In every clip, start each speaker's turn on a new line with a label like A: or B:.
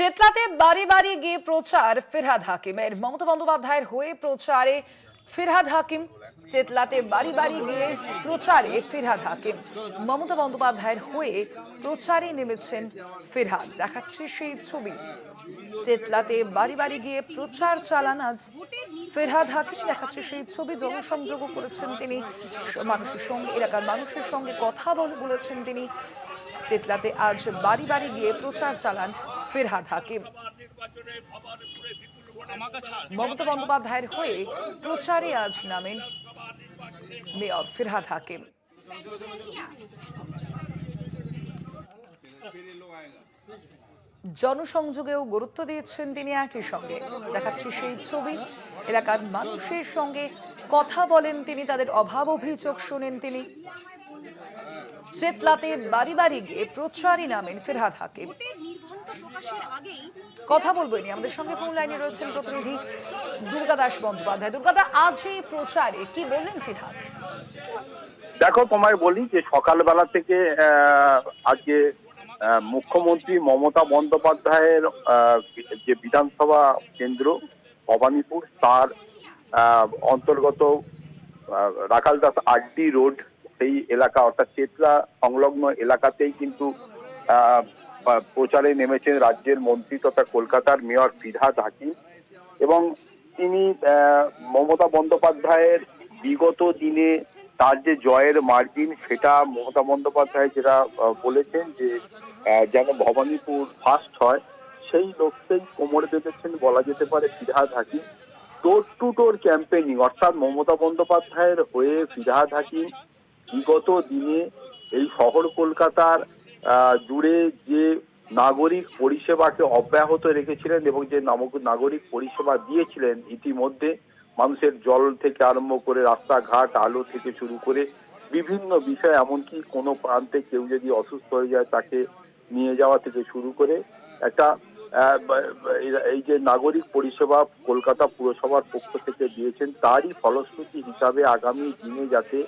A: চেতলাতে বাড়ি বাড়ি গিয়ে প্রচার ফিরহাদ হাকিমের। মমতা বন্দ্যোপাধ্যায়ের হয়ে প্রচারে ফিরহাদ হাকিম। চেতলাতে বাড়ি বাড়ি গিয়ে প্রচারে ফিরহাদ হাকিম। মমতা বন্দ্যোপাধ্যায়ের হয়ে প্রচারে নেমেছেন ফিরহাদ। দেখাচ্ছে সেই ছবি। চেতলাতে বাড়ি বাড়ি গিয়ে প্রচার চালান আজ ফিরহাদ হাকিম। দেখাচ্ছে সেই ছবি। জনসংযোগও করেছেন তিনি, মানুষের সঙ্গে, এলাকার মানুষের সঙ্গে কথা বলেছেন তিনি। চেতলাতে আজ বাড়ি বাড়ি গিয়ে প্রচার চালান ফিরহাদ হাকিম। মমতা বন্দ্যোপাধ্যায়ের হয়ে প্রচারে আজ নামেন মেয়র ফিরহাদ হাকিম। জনসংযোগেও গুরুত্ব দিয়েছেন তিনি। একই সঙ্গে দেখাচ্ছি সেই ছবি। এলাকার মানুষের সঙ্গে কথা বলেন তিনি, তাদের অভাব অভিযোগ শোনেন তিনি। চেতলাতে বাড়ি বাড়ি গিয়ে প্রচারই নামেন ফিরহাদ হাকিম। কথা বলবো নি, আমাদের সঙ্গে ফোন লাইনে রয়েছেন প্রতিনিধি দুর্গাদাস বন্দ্যোপাধ্যায়। দুর্গাদা, আজ এই প্রচারে কি বললেন ফিরহাদ?
B: দেখো, তোমায় বলি যে সকালবেলা থেকে আজকে মুখ্যমন্ত্রী মমতা বন্দ্যোপাধ্যায়ের যে বিধানসভা কেন্দ্র ভবানীপুর, তার অন্তর্গত রাখালদাস আরডি রোড, সেই এলাকা অর্থাৎ চেতলা সংলগ্ন এলাকাতেই কিন্তু প্রচারে নেমেছেন রাজ্যের মন্ত্রী তথা কলকাতার মেয়র ফিরহাদ হাকিম। এবং তিনি মমতা বন্দ্যোপাধ্যায়ের বিগত দিনে তার যে জয়ের মার্জিন, সেটা মমতা বন্দ্যোপাধ্যায় যেটা বলেছেন যে যেন ভবানীপুর ফার্স্ট হয়, সেই লক্ষ্যেই কোমর বেঁধেছেন বলা যেতে পারে Firhad Hakim. Door to door campaigning, অর্থাৎ মমতা বন্দ্যোপাধ্যায়ের হয়ে ফিরহাদ হাকিম বিগত দিনে এই শহর কলকাতার জুড়ে যে নাগরিক পরিষেবাকে অব্যাহত রেখেছিলেন এবং যে নাগরিক পরিষেবা দিয়েছিলেন, ইতিমধ্যে মানুষের জল থেকে আরম্ভ করে রাস্তাঘাট, আলো থেকে শুরু করে বিভিন্ন বিষয়, এমনকি কোনো প্রান্তে কেউ যদি অসুস্থ হয়ে যায় তাকে নিয়ে যাওয়া থেকে শুরু করে একটা এই যে নাগরিক পরিষেবা কলকাতা পুরসভার পক্ষ থেকে দিয়েছেন, তারই ফলশ্রুতি হিসাবে আগামী দিনে যাতে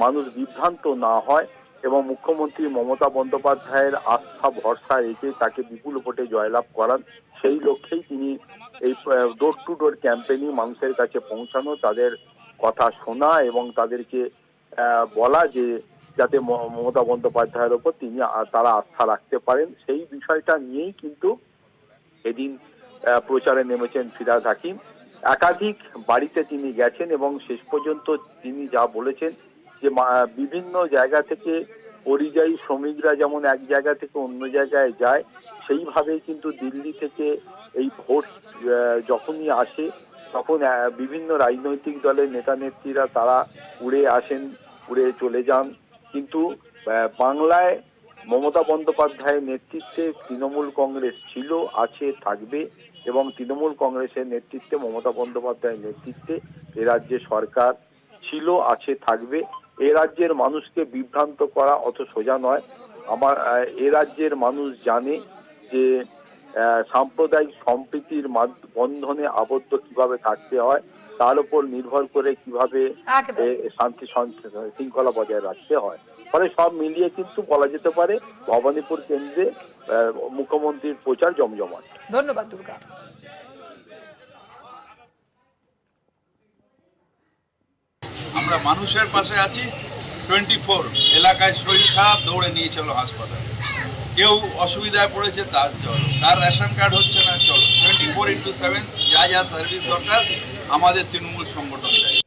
B: মানুষ বিভ্রান্ত না হয় এবং মুখ্যমন্ত্রী মমতা বন্দ্যোপাধ্যায়ের আস্থা ভরসা রেখে তাকে বিপুল ভোটে জয়লাভ করান, সেই লক্ষ্যেই তিনি এই ডোর টু ডোর ক্যাম্পেইনিং, মানুষের কাছে পৌঁছানো, তাদের কথা শোনা এবং তাদেরকে বলা যে যাতে মমতা বন্দ্যোপাধ্যায়ের ওপর তারা আস্থা রাখতে পারেন, সেই বিষয়টা নিয়েই কিন্তু এদিন প্রচারে নেমেছেন ফিরহাদ হাকিম। একাধিক বাড়িতে তিনি গেছেন এবং শেষ পর্যন্ত তিনি যা বলেছেন যে বিভিন্ন জায়গা থেকে পরিযায়ী শ্রমিকরা যেমন এক জায়গা থেকে অন্য জায়গায় যায়, সেইভাবেই কিন্তু দিল্লি থেকে এই ভোট যখনই আসে তখন বিভিন্ন রাজনৈতিক দলের নেতা নেত্রীরা তারা উড়ে আসেন, উড়ে চলে যান। কিন্তু বাংলায় মমতা বন্দ্যোপাধ্যায়ের নেতৃত্বে তৃণমূল কংগ্রেস ছিল, আছে, থাকবে এবং তৃণমূল কংগ্রেসের নেতৃত্বে, মমতা বন্দ্যোপাধ্যায়ের নেতৃত্বে এ রাজ্যে সরকার ছিল, আছে, থাকবে। এ রাজ্যের মানুষকে বিভ্রান্ত করা অত সোজা নয়। এ রাজ্যের মানুষ জানে যে সাম্প্রদায়িক সম্প্রীতির বন্ধনে আবদ্ধ কিভাবে থাকতে হয়, তার উপর নির্ভর করে কিভাবে শান্তি শৃঙ্খলা বজায় রাখতে হয়। ফলে সব মিলিয়ে কিন্তু বলা যেতে পারে ভবানীপুর কেন্দ্রে মুখ্যমন্ত্রীর প্রচার জমজমাট।
A: ধন্যবাদ দুর্গা।
C: আমরা মানুষের পাশে আছি। 24 এলাকায় শরীর খারাপ, দৌড়ে নিয়ে চলো হাসপাতালে। কেউ অসুবিধায় পড়েছে, তার চলো, তার রেশন কার্ড হচ্ছে না, চলো। 24x7 যা যা সার্ভিস দরকার আমাদের তৃণমূল সংগঠন দেয়।